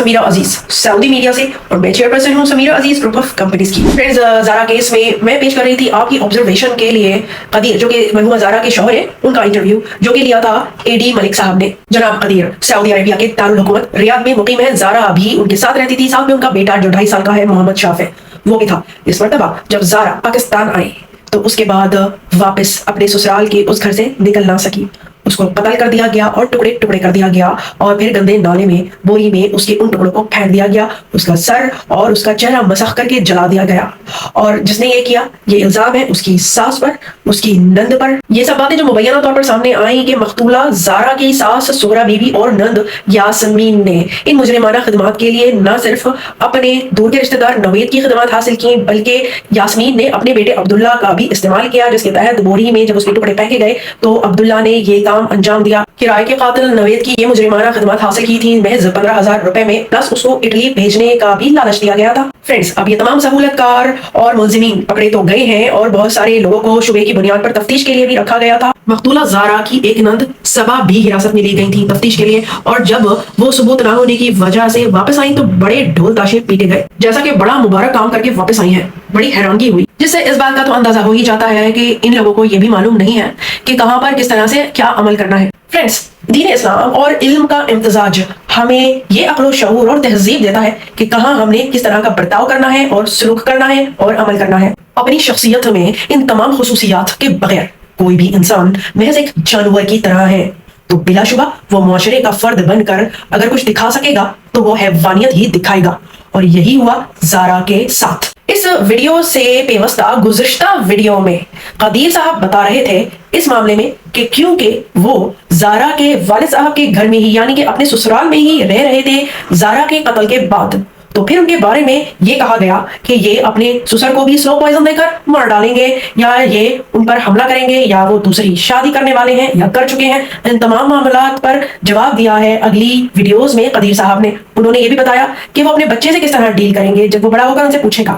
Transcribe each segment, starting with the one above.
समीरा अजीज, Saudi media से, और मैं चेयरपर्सन हूँ समीरा अजीज ग्रुप ऑफ कंपनीज की। फ्रेंड्स, ज़ारा केस में मैं पेश कर रही थी आपकी ऑब्जर्वेशन के लिए कदीर, जो कि मरहूमा ज़ारा के शौहर है, उनका इंटरव्यू जो कि लिया था एडी मलिक साहब ने। जनाब कदीर सऊदी अरेबिया के दारुल हुकूमत रियाद में मुकीम है। ज़ारा भी उनके साथ रहती थी। साथ में उनका बेटा जो 2.5 साल का है, मोहम्मद शाफ है, वो भी था। इस मरतबा जब ज़ारा पाकिस्तान आई तो उसके बाद वापस अपने ससुराल के उस घर से निकल ना सकी। उसको कत्ल कर दिया गया और टुकड़े टुकड़े कर दिया गया, और फिर गंदे नाले में, बोरी में उसके उन टुकड़ों को फेंक दिया गया। उसका सर और उसका चेहरा मसख करके जला दिया गया। और जिसने ये किया, ये इल्जाम है उसकी सास पर, उसकी नंद पर। ये सब बातें जो मुबैना तौर पर सामने आई कि मकतूला ज़ारा की सास सुगरा बीबी और नंद यास्मीन ने इन मुजरिमाना खिदमात के लिए न सिर्फ अपने दूर के रिश्तेदार नवेद की खिदमत हासिल की, बल्कि यास्मीन ने अपने बेटे अब्दुल्ला का भी इस्तेमाल किया, जिसके तहत बोरी में जब उसके टुकड़े फेंके गए तो अब्दुल्ला ने ये काम अंजाम दिया। किराए के कातिल नवेद की ये मुजरिमाना खिदमत हासिल की थी महज 15,000 रुपए में, प्लस उसको इटली भेजने का भी लालच दिया गया था। फ्रेंड्स, अब ये तमाम सहूलतकार और मुलजिमीन पकड़े तो गए हैं, और बहुत सारे लोगों को शुबे की बुनियाद पर तफ्तीश के लिए भी रखा गया था। मकतूला ज़ारा की एक नंद सबा भी हिरासत में ली गई थी तफ्तीश के लिए, और जब वो सबूत ना होने की वजह से वापस आई तो बड़े ढोल ताशे पीटे गए। जैसा कि बड़ा मुबारक काम करके वापस आई है, बड़ी हैरानगी हुई, जिससे इस बात का तो अंदाजा हो ही जाता है कि इन लोगों को ये भी मालूम नहीं है कि कहां पर किस तरह से क्या अमल करना है। फ्रेंड्स, दीन इस्लाम और इल्म का इम्तिजाज हमें ये अक्ल शऊर और तहजीब देता है कि कहां हमने किस तरह का बर्ताव करना है और सलूक करना है और अमल करना है। अपनी शख्सियत में इन तमाम खुसूसियात के बगैर कोई भी इंसान महज एक जानवर की तरह है, तो बिलाशुबा वो मुआशरे का फर्द बनकर अगर कुछ दिखा सकेगा तो वो हैवानियत ही दिखाएगा, और यही हुआ ज़ारा के साथ। इस वीडियो से पेवस्ता गुज़िश्ता वीडियो में कदीर साहब बता रहे थे इस मामले में कि क्योंकि वो ज़ारा के वालिद साहब के घर में ही, यानी कि अपने ससुराल में ही रह रहे थे ज़ारा के कत्ल के बाद, तो फिर उनके बारे में ये कहा गया कि ये अपने ससुर को भी स्लो पॉइजन देकर मार डालेंगे, या ये उन पर हमला करेंगे, या वो दूसरी शादी करने वाले हैं या कर चुके हैं। इन तमाम मामलात पर जवाब दिया है अगली वीडियोस में कदीर साहब ने। उन्होंने ये भी बताया कि वो अपने बच्चे से किस तरह डील करेंगे जब वो बड़ा होकर उनसे पूछेगा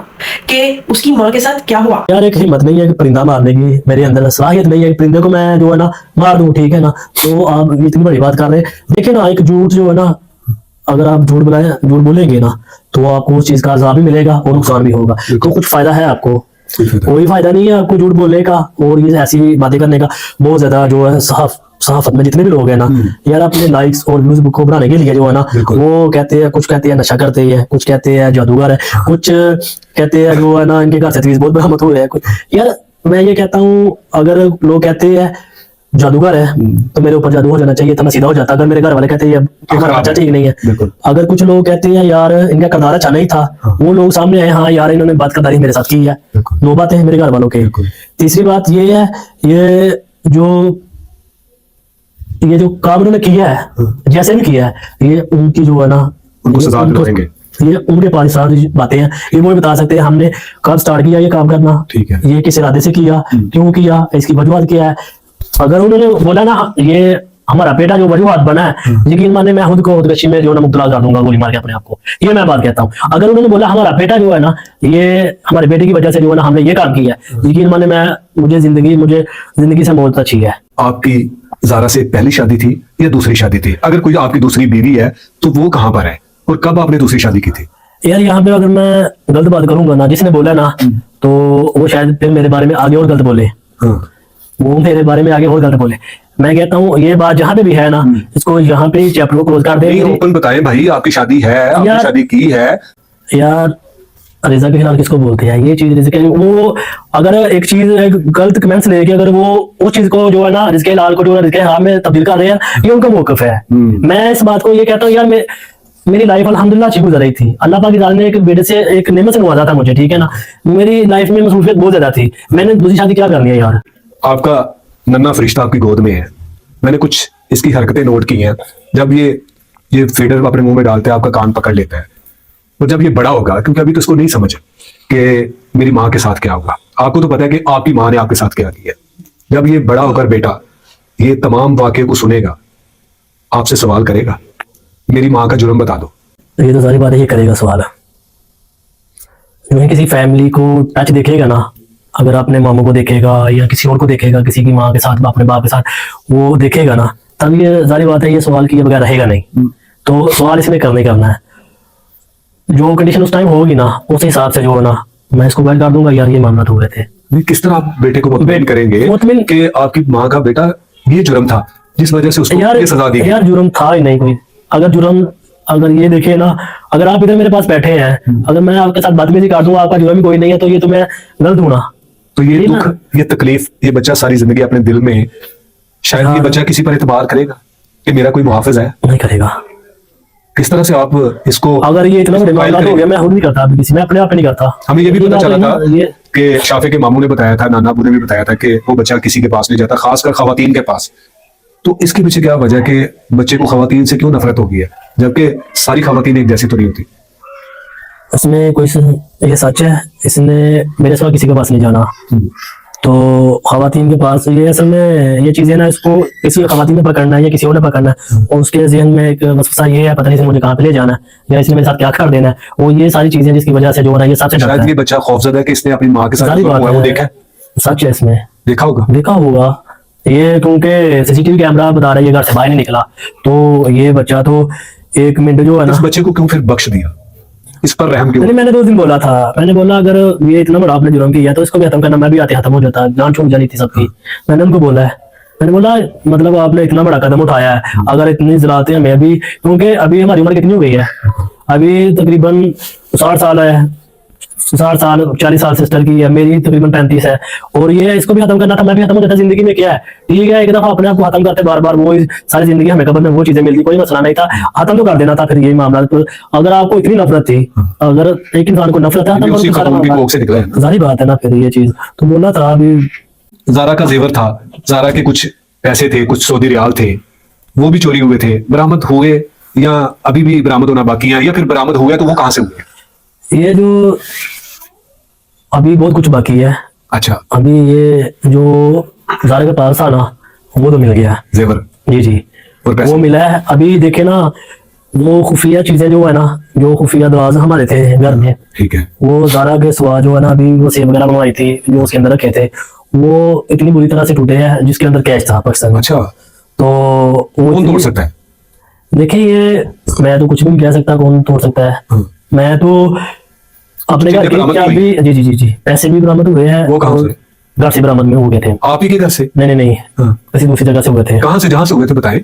कि उसकी माँ के साथ क्या हुआ। यार, एक हिम्मत नहीं है कि परिंदा मारने की मेरे अंदर सलाहियत नहीं है कि परिंदे को मैं जो है ना मार दूं, ठीक है ना। तो आप इतनी बड़ी बात कर रहे हैं। देखिए ना, एक झूठ जो है ना, अगर आप झूठ बोलेंगे ना तो आपको उस चीज का अज़ाब भी मिलेगा और नुकसान भी होगा। तो कुछ फायदा है आपको? कोई फायदा नहीं है आपको झूठ बोलने का और ये ऐसी बातें करने का। बहुत ज्यादा जो है सहाफत में जितने भी लोग हैं ना यार, अपने लाइक्स और व्यूज को बढ़ाने के लिए जो है ना, वो कहते हैं, कुछ कहते हैं नशा करते हैं, कुछ कहते हैं जादूगर है, कुछ कहते हैं जो है ना इनके घर से चीज बहुत बरामद हुई है। यार मैं ये कहता हूँ, अगर लोग कहते हैं जादूगर है तो मेरे ऊपर जादू हो जाना चाहिए, तो मैं सीधा हो जाता। अगर मेरे घर वाले कहते हैं हमारा बच्चा ठीक नहीं है, अगर कुछ लोग कहते हैं यार इनका करदार अच्छा नहीं था, वो लोग सामने आए, हाँ यार इन्होंने बात करदारी मेरे साथ की है, दो बातें हैं मेरे घर वालों के। तीसरी बात ये है, ये जो काम उन्होंने किया है, जैसे भी किया है, ये उनकी जो है ना उनको सजा दिलाएंगे। ये उनके पास सारी बातें हैं, ये वो बता सकते हैं हमने कब स्टार्ट किया ये काम करना, ठीक है, ये किस इरादे से किया, क्यों किया, इसकी वजूहत क्या है। अगर उन्होंने बोला ना ये हमारा बेटा जो वजूहत बना है, यकीन माने मैं खुदकशी में जो ना मुब्तला कर दूंगा गोली मार के अपने आप को, ये मैं बात कहता हूँ। अगर उन्होंने बोला हमारा बेटा जो है ना, ये हमारे बेटे की वजह से जो है ना हमने ये काम किया है, यकीन माने मुझे जिंदगी से बहुत अच्छी है। आपकी ज़ारा से पहली शादी थी या दूसरी शादी थी? अगर कोई आपकी दूसरी बीवी है तो वो कहाँ पर है और कब आपने दूसरी शादी की थी? यार यहाँ पे अगर मैं गलत बात करूंगा ना, जिसने बोला ना, तो वो शायद फिर मेरे बारे में आगे और गलत बोले। वो मेरे बारे में आगे और गलत बोले। मैं कहता हूँ ये बात जहाँ पे भी है ना, इसको यहाँ पे चैप्टर को क्लोज कर दे। ओपन बताएं भाई, आपकी शादी है, आपने शादी की है। यार रिजा के खिलाफ किसको बोलते हैं ये चीज? वो अगर एक चीज गलत कमेंट्स लेके अगर वो उस चीज को जो है ना रिज़्क़े लाल को जो है रिज़्क़े हाल में तब्दील कर रहे हैं, ये उनका मौक़िफ़ है। मैं इस बात को ये कहता हूँ, यार मेरी लाइफ अल्हम्दुलिल्लाह अच्छी गुजर रही थी। अल्लाह पाक ने एक बेटे से एक नेमत से नवाजा था मुझे, ठीक है ना। मेरी लाइफ में मसरूफियत बहुत ज्यादा थी, मैंने दूसरी शादी क्या करनी है यार। आपका नन्हा फरिश्ता आपकी गोद में है, मैंने कुछ इसकी हरकतें नोट की हैं। जब ये फीडर अपने मुंह में डालते हैं, आपका कान पकड़ लेता है, और जब ये बड़ा होगा, क्योंकि अभी तो इसको नहीं समझ कि मेरी माँ के साथ क्या होगा, आपको तो पता है कि आपकी माँ ने आपके साथ क्या किया। जब ये बड़ा होकर बेटा ये तमाम वाक़े को सुनेगा, आपसे सवाल करेगा, मेरी माँ का जुर्म बता दो। ये तो सारी बातें ये करेगा सवाल। किसी फैमिली को टच देखेगा ना, अगर अपने मामू को देखेगा या किसी और को देखेगा, किसी की माँ के साथ, अपने बाप के साथ वो देखेगा ना, तब ये सारी बात है, ये सवाल किए बगैर रहेगा नहीं। तो सवाल इसमें करना है। जो कंडीशन उस टाइम होगी ना उस हिसाब से जो है ना मैं इसको गाइड कर दूंगा यार ये मामला तो हुए थे। नहीं, किस तरह आप बेटे को मुतमईन करेंगे मुतमईन- कि आपकी माँ का बेटा ये जुर्म था जिस वजह से उसको यार ये सजा दी गई? यार जुर्म था ही नहीं कोई। अगर जुर्म अगर ये देखिए ना, अगर आप इधर मेरे पास बैठे हैं, अगर मैं आपके साथ बदतमीजी कर दूंगा, आपका जुर्म ही कोई नहीं है, तो ये तो मैं गलत हूं ना। तो ये ये दुख, ना- ये तकलीफ, ये बच्चा सारी जिंदगी अपने दिल में, शायद ये हाँ। बच्चा किसी पर एतबार करेगा कि मेरा कोई मुहाफिज है? नहीं करेगा। किस तरह से आप इसको अगर ये इतना बड़े फाइल मामला हो करेंगे? गया, मैं खुद नहीं करता अभी किसी, मैं अपने आप पे नहीं करता। हमें ये भी पता बात चला है था ना, ये कि शाफे के मामू ने बताया था, नाना अबू ने भी बताया था कि वो बच्चा किसी के पास नहीं जाता, खासकर खवातीन के पास। तो इसके पीछे क्या वजह है कि बच्चे को खवातीन से क्यों नफरत हो गई है, जबकि सारी खवातीन एक जैसी तो नहीं होती? इसमें कोई ये सच है, इसने मेरे सिवा किसी के पास नहीं जाना। तो खवातीन के पास ये असल में ये चीजें ना, इसको किसी खवातीन ने पकड़ना है या किसी और ने पकड़ना है, और उसके जहन में एक वसवसा ये है, पता नहीं मुझे कहाँ पे ले जाना है या इसने मेरे साथ क्या कर देना है, वो ये सारी चीजें जिसकी वजह से जो है ना ये सबसे डरता शायद है। ये बच्चा खौफजदा है कि इसने अपनी माँ के साथ सारी जो बात हुआ है वो है, देखा है, सच है इसमें, देखा होगा। देखा होगा ये, क्योंकि सीसीटीवी कैमरा बता रहा है ये घर से बाहर नहीं निकला। तो ये बच्चा तो एक मिनट जो है ना, इस बच्चे को क्यों फिर बख्श दिया, इस पर रहम क्यों? मैंने 2 दिन बोला था, मैंने बोला अगर ये इतना बड़ा आपने जुर्म किया तो इसको भी खत्म करना, मैं भी आते खत्म हो जाता, जान छूट जानी थी सबकी। मैंने उनको बोला है, मैंने बोला मतलब आपने इतना बड़ा कदम उठाया है, अगर इतनी जलाते हैं मैं भी, क्योंकि अभी हमारी उम्र कितनी हो गई है, अभी तकरीबन 60 साल है, 60 साल 40 साल सिस्टर की है, मेरी तकरीबन 35 है, और ये इसको भी खत्म करना था, मैं भी खत्म हो जाता। जिंदगी में क्या है, ठीक है एक दफा अपने आप को खत्म करते, बार बार वो सारी जिंदगी हमें कब्र में वो चीजें मिलती, कोई मसला नहीं था, खत्म तो कर देना था फिर यही मामला। तो अगर आपको इतनी नफरत थी, अगर एक इंसान को नफरत है, ये उसी कानून की कोख से निकला है ना। जारी बात है ना, फिर ये चीज तो बोला था अभी। जारा का जेवर था, जारा के कुछ पैसे थे, कुछ सऊदी रियाल थे, वो भी चोरी हुए थे, बरामद हुए या अभी भी बरामद होना बाकी है, या फिर बरामद हुए तो वो कहां से हुए? ये जो अभी बहुत कुछ बाकी है। अच्छा, अभी ये जो जारे के पास था ना वो तो मिल गया, जेवर जी जी और पैसे? वो मिला है। अभी देखे ना, वो खुफिया चीजें जो है ना, जो खुफिया दरवाजे हमारे थे घर में, ठीक है, वो जारा के सिवा जो है ना, अभी वो सेब वगैरह बनवाई थी जो उसके अंदर रखे थे, वो इतनी बुरी तरह से टूटे हैं जिसके अंदर कैश था पाकिस्तान में। अच्छा, तो वो कौन तोड़ इतनी- सकता है? देखिए ये मैं तो कुछ भी नहीं कह सकता कौन तोड़ सकता है। हाँ। मैं तो अपने घर चीजें की बरामद चाबी, जी जी जी जी, पैसे भी बरामद हुए हैं। वो कहाँ और से? घर से बरामद में हो गए थे। आप ही के घर से? नहीं नहीं नहीं, हाँ। किसी दूसरी जगह से हुए थे। कहां से, जहां से हुए थे बताएं।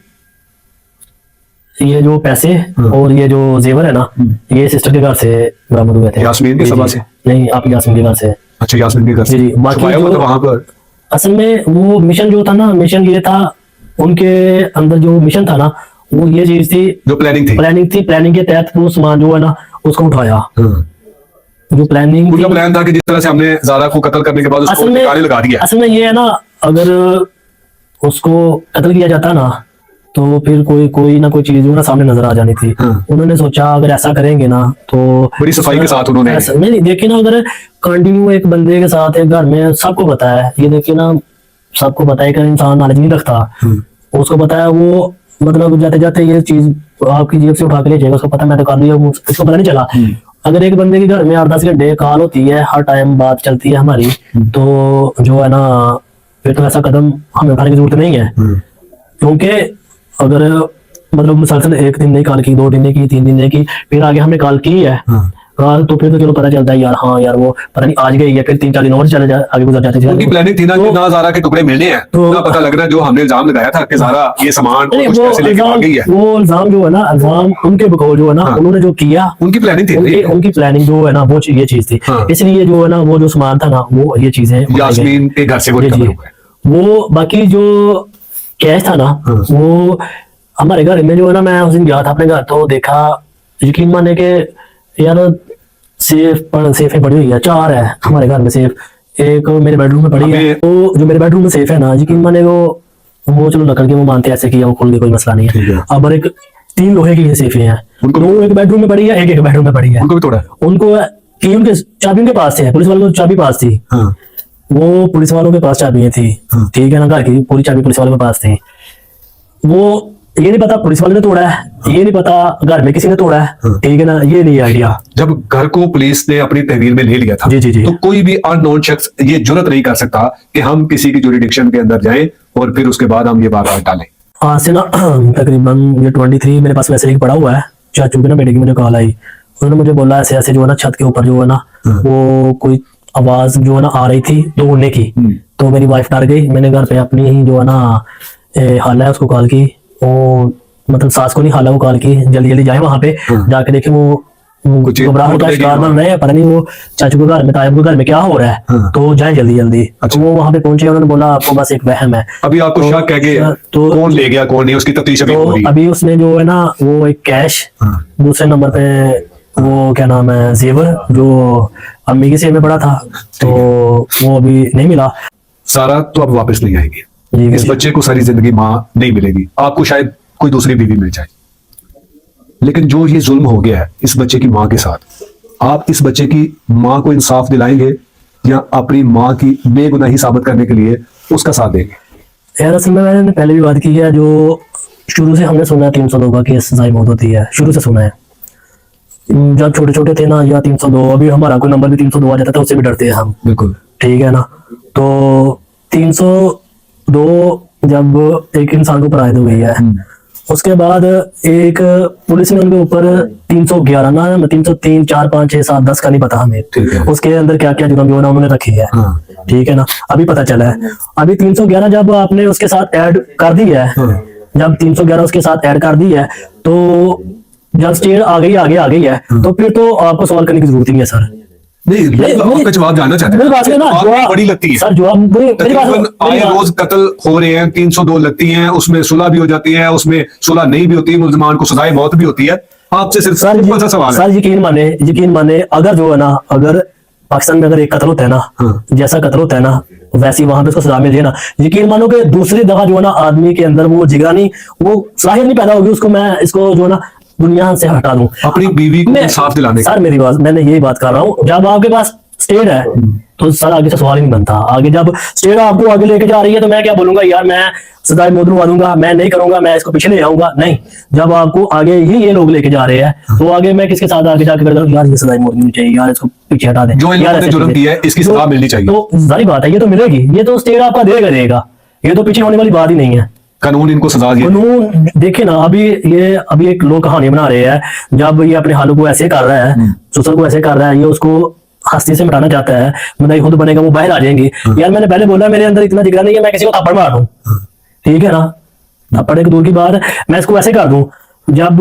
ये जो पैसे और ये जो जेवर है ना, ये सिस्टर के घर से बरामद हुए थे। यास्मीन के जी, सभा जी। से? नहीं, आप यास्मीन के घर से। अच्छा, यास्मीन के घर से जी, जी, बाकी छुपाया हुआ जो- था वहां पर? असल में वो मिशन जो था ना, मिशन ये था, उनके अंदर जो मिशन था ना, वो ये चीज थी, जो प्लानिंग थी? प्लानिंग के तहत वो सामान जो है ना उसको उठाया। हाँ। जो प्लानिंग उनका थी, प्लान था कि जिस तरह से हमने जारा को कत्ल करने के बाद उसको असल में निकाले लगा दिया। असल में ये है ना, अगर उसको कत्ल किया जाता ना तो फिर कोई ना कोई चीज जो ना सामने नजर आ जानी थी। हाँ। उन्होंने सोचा अगर ऐसा करेंगे ना तो बड़ी सफाई के साथ उन्होंने- नहीं देखिए ना, अगर कंटिन्यू एक बंदे के साथ एक घर में, सबको पता है ये, देखिए ना सबको पता है कि इंसान नॉलेज नहीं रखता, उसको पता है वो मतलब जाते जाते ये चीज आपकी जेब से उठा के ले जाएगा, उसको पता मैं तो कर दिया, उसको पता नहीं चला। अगर एक बंदे के घर में 8-10 घंटे कॉल होती है, हर टाइम बात चलती है हमारी, तो जो है ना फिर तो ऐसा कदम हमें उठाने की जरूरत नहीं है। क्योंकि अगर मतलब मुसलसल एक दिन नहीं कॉल की, 2 दिन नहीं की, 3 दिन नहीं की, फिर आगे हमने कॉल की है कॉल, तो फिर तो चलो पता चलता है यार, हाँ यार वो पता नहीं आज गई है, फिर 3-4 दिन और चले जाए, आगे गुजर जाते उनकी प्लानिंग थी ना कि ना जारा के टुकड़े मिलने हैं, तो- ना पता लग रहा है जो हमने इल्जाम लगाया था कि जारा ये सामान और नहीं, कुछ पैसे लेके भाग गई है। वो इल्जाम जो है ना, इल्जाम उनके बकौल जो है ना, हाँ। उन्होंने जो किया, उनकी प्लानिंग थी उनकी प्लानिंग जो है ना वो ये चीज थी। हाँ। इसलिए जो है ना वो जो सामान था ना वो ये चीजें उठाई गई। यास्मीन के घर से वो जी, रिकवर जी। हुआ है। वो बाकी जो कैश था ना, हाँ। वो हमारे घर में जो है ना, मैं उस दिन गया था अपने घर तो देखा, यकीन माने के यार सेफ पड़ी हुई है, 4 है हमारे घर में सेफ, एक मेरे बेडरूम में पड़ी है। अबे- तो जो मेरे बेडरूम में सेफ है ना, यकीन माने वो चलो लकड़ के वो मानते ऐसे किया, वो खोल दे, कोई मसला नहीं ठीक है। है। अब एक 3 लोहे की सेफे हैं, उनको- 2 एक बेडरूम में पड़ी है, एक बेडरूम में पड़ी है। उनको भी तोड़ा है? उनको की उनके चाबी उनके पास है, पुलिस वालों को चाबी पास थी, हाँ। वो पुलिस वालों के पास चाबियां थी, हाँ। ठीक है ना, घर की पूरी चाबी पुलिस वालों के पास थी। वो ये नहीं पता पुलिस वाले ने तोड़ा है, ये नहीं पता घर में किसी ने तोड़ा है, हाँ। ठीक है ना, ये नहीं आइडिया। जब घर को पुलिस ने अपनी तहवील में ले लिया था, जी, जी, जी। तो कोई भी अननोन शख्स ये जुर्रत नहीं कर सकता कि हम किसी की जुरिडिक्शन के अंदर जाएं और फिर उसके बाद हम ये बात डालें। आज से ना तकरीबन ये 23 मेरे पास वैसे एक पड़ा हुआ है, चाचू के ना बेटे की मुझे कॉल आई, उन्होंने मुझे बोला ऐसे ऐसे जो है ना छत के ऊपर जो है ना वो कोई आवाज जो है ना आ रही थी दौड़ने की। तो मेरी वाइफ डर गई, मैंने घर पे अपनी ही जो है ना हाला है उसको कॉल की, वो मतलब सास को नहीं हाला को कॉल की, जल्दी जल्दी जाए वहां पे जाके देखे वो घबराहट का शिकार बन रहे हैं, पता नहीं वो चाचू के घर में तायब के घर में क्या हो रहा है। तो जाए जल्दी जल्दी। तो वो वहां पे पहुंचे, उन्होंने बोला आपको बस एक वहम है। अभी आपको शक है कि तो कौन ले गया कौन नहीं, उसकी तफ्तीश अभी हो रही तो है। अभी उसने जो है ना वो एक कैश, दूसरे नंबर पे वो क्या नाम है जेवर जो अम्मी के सेब में पड़ा था, तो वो अभी नहीं मिला। सारा तो अब वापस नहीं आएगी, जी, इस जी। बच्चे को सारी जिंदगी माँ नहीं मिलेगी, आपको शायद कोई दूसरी बीवी मिल जाए, लेकिन जो ये जुल्म हो गया है इस बच्चे की माँ के साथ, आप इस बच्चे की माँ को इंसाफ दिलाएंगे या अपनी माँ की बेगुनाही साबित करने के लिए उसका साथ देंगे? यार असल में मैंने पहले भी बात की है, जो शुरू से हमने सुना है 302 का केस सजाई मौत होती है, शुरू से सुना है। जब छोटे छोटे थे ना या 302, अभी हमारा कोई नंबर भी 302 आ जाता था उससे भी डरते हैं हम, बिल्कुल ठीक है ना। तो 302 जब एक इंसान को परायत हो गई है, उसके बाद एक पुलिस ने उनके ऊपर 311 ना 303 4 5 6 7 10 का नहीं पता हमें, ठीक है। उसके अंदर क्या क्या जुर्म जो है ना उन्होंने रखी है, ठीक है ना, अभी पता चला है। अभी 311 जब आपने उसके साथ ऐड कर दी है, जब 311 उसके साथ ऐड कर दी है, तो जब स्टेट आ गई है, तो फिर तो आपको सवाल करने की जरूरत ही नहीं है सर। नहीं, लोग आपका जवाब जानना चाहते मेरी बात सुनो ना, हैं, जवाब- बड़ी लगती है सर जवाब मेरी बात तकरीबन मेरी आए बात- रोज कत्ल हो रहे हैं, 302 लगती हैं, उसमें सुलह भी हो जाती है, उसमें सुलह नहीं भी होती, मुल्जिमान को सजाए मौत भी होती है। आपसे सिर्फ सर सिंपल सा सवाल है। सर यकीन माने अगर जो है ना, अगर पाकिस्तान में अगर एक कत्ल होता है ना, जैसा कत्ल होता है ना, वैसी वहां पे उसको सजा मिल जाए ना, यकीन मानो कि दूसरी दफा जो है ना आदमी के अंदर वो जिगरानी वो सलाहियत नहीं पैदा होगी, उसको मैं इसको जो है ना दुनिया से हटा दूं अपनी बीवी को मैं- इंसाफ दिलाने सर मेरी बात, मैंने यही बात कर रहा हूँ, जब आपके पास स्टेट है तो सर आगे से सवाल ही नहीं बनता। आगे जब स्टेट आपको आगे लेके जा रही है तो मैं क्या बोलूंगा यार मैं सजाए मौत दिलवा दूंगा, मैं नहीं करूंगा, मैं इसको पीछे ले आऊंगा, नहीं। जब आपको आगे ही ये लोग लेके जा रहे हैं तो आगे मैं किसके साथ आगे जाके करता हूँ, यार ये सजाए मौत मिलनी चाहिए, यार इसको पीछे हटा दे, जो इन यार लोगों ने ऐसे जुर्म चीजें। किया है इसकी सजा मिलनी चाहिए। तो जारी बात है ये तो मिलेगी, ये तो स्टेट आपका देगा, ये तो पीछे होने वाली बात ही नहीं है। कानून इनको सजा दिया। कानून देखे ना, अभी एक लोग कहानी बना रहे हैं, जब ये अपने हालों को ऐसे कर रहा है, ससुर को ऐसे कर रहा है, ये उसको हस्ती से मिटाना चाहता है, मतलब खुद बनेगा वो बाहर आ जाएंगे। यार मैंने पहले बोला मेरे अंदर इतना जिगरा नहीं है मैं किसी को थप्पड़ मार दूं, ठीक है ना, थप्पड़ एक दूर की बात है, मैं इसको ऐसे कर दूं, जब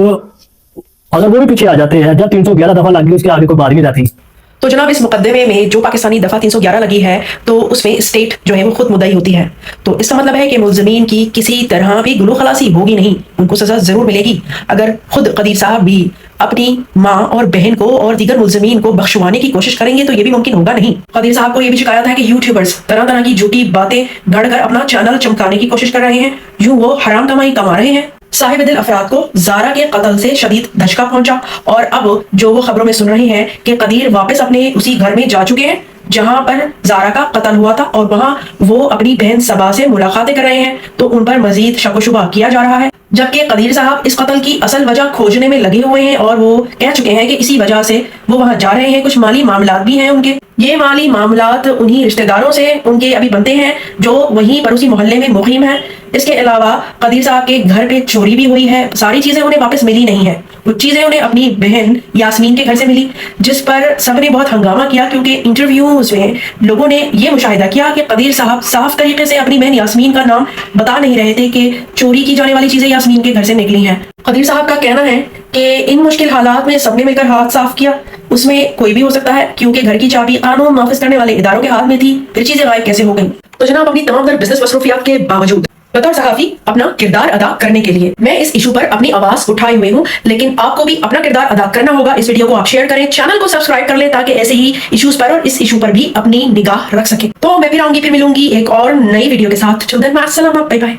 अगर वो भी पीछे आ जाते हैं, जब 311 दफा लगी उसके आगे कोई बात नहीं जाती। तो जनाब इस मुकदमे में जो पाकिस्तानी दफा 311 लगी है तो उसमें स्टेट जो है वो खुद मुद्दई होती है, तो इसका मतलब है कि मुल्ज़िमीन की किसी तरह भी गुलो खलासी होगी नहीं, उनको सजा जरूर मिलेगी। अगर खुद कदीर साहब भी अपनी माँ और बहन को और दीगर मुल्ज़िमीन को बख्शवाने की कोशिश करेंगे तो ये भी मुमकिन होगा नहीं। कदीर साहब को ये भी शिकायत है कि यूट्यूबर्स तरह तरह की झूठी बातें गढ़कर अपना चैनल चमकाने की कोशिश कर रहे हैं, यूं वो हराम कमाई कमा रहे हैं। साहिब दिल अफराद को जारा के कत्ल से शदीद धचका पहुंचा और अब जो वो खबरों में सुन रहे हैं कि कदीर वापस अपने उसी घर में जा चुके हैं जहां पर जारा का कत्ल हुआ था और वहां वो अपनी बहन सबा से मुलाकातें कर रहे हैं, तो उन पर मजीद शक शुबा किया जा रहा है। जबकि कदीर साहब इस कत्ल की असल वजह खोजने में लगे हुए हैं और वो कह चुके हैं कि इसी वजह से वो वहां जा रहे हैं। कुछ माली मामलात भी हैं उनके, ये माली मामलात उन्हीं रिश्तेदारों से उनके अभी बनते हैं जो वहीं पर उसी मोहल्ले में मुकीम है। इसके अलावा कदीर साहब के घर पे चोरी भी हुई है, सारी चीजें उन्हें वापस मिली नहीं है, कुछ चीजें उन्हें अपनी बहन यास्मीन के घर से मिली, जिस पर सबने बहुत हंगामा किया क्योंकि इंटरव्यूज में लोगों ने ये मुशाहिदा किया कि कदीर साहब साफ तरीके से अपनी बहन यास्मीन का नाम बता नहीं रहे थे कि चोरी की जाने वाली चीजें यास्मीन के घर से निकली हैं। कदीर साहब का कहना है कि इन मुश्किल हालात में सबने मिलकर हाथ साफ किया, उसमें कोई भी हो सकता है क्योंकि घर की चाबी कानून नाफिज करने वाले इदारों के हाथ में थी, फिर चीजें गायब कैसे हो गई। तो जनाब अपनी तमाम तर बिजनेस मसरूफियात के बावजूद बतौर सहाफी अपना किरदार अदा करने के लिए मैं इस इशू पर अपनी आवाज उठाए हुए हूँ, लेकिन आपको भी अपना किरदार अदा करना होगा। इस वीडियो को आप शेयर करें, चैनल को सब्सक्राइब कर लें ताकि ऐसे ही इश्यूज पर और इस इशू पर भी अपनी निगाह रख सके। तो मैं फिर आऊंगी, फिर मिलूंगी एक और नई वीडियो के साथ। Bye bye.